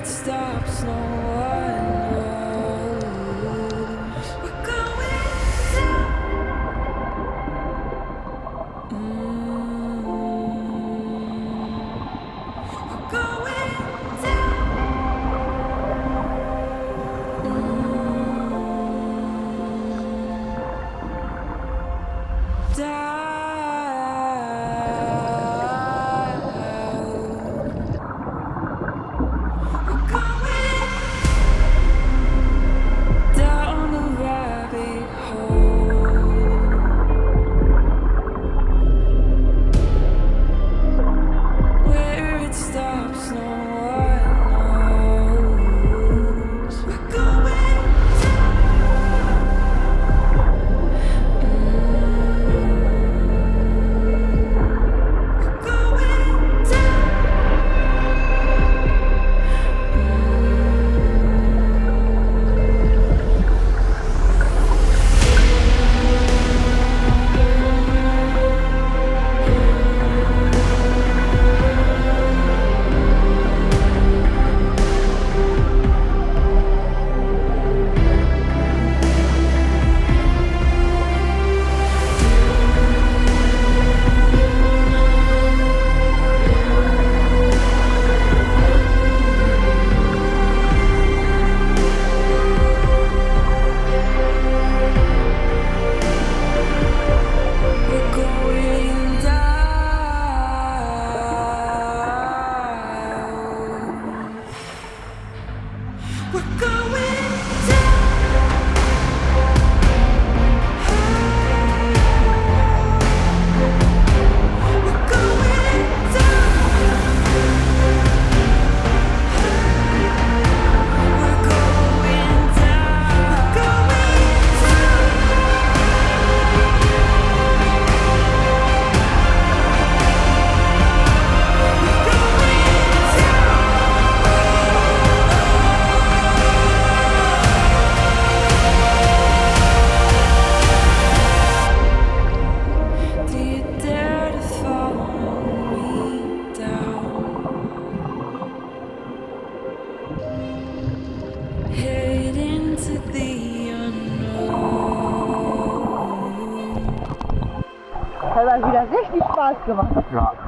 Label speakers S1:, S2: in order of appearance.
S1: it stops, no one knows. We're going down. We're going down. Down the rabbit hole, where it stops, no one knows. We're going down. We're going down. We're going down. We're going down. We're going down. We're going down. We're Do you dare to follow me down? Head into the unknown.
S2: Hat euch wieder richtig Spaß gemacht.
S3: Ja.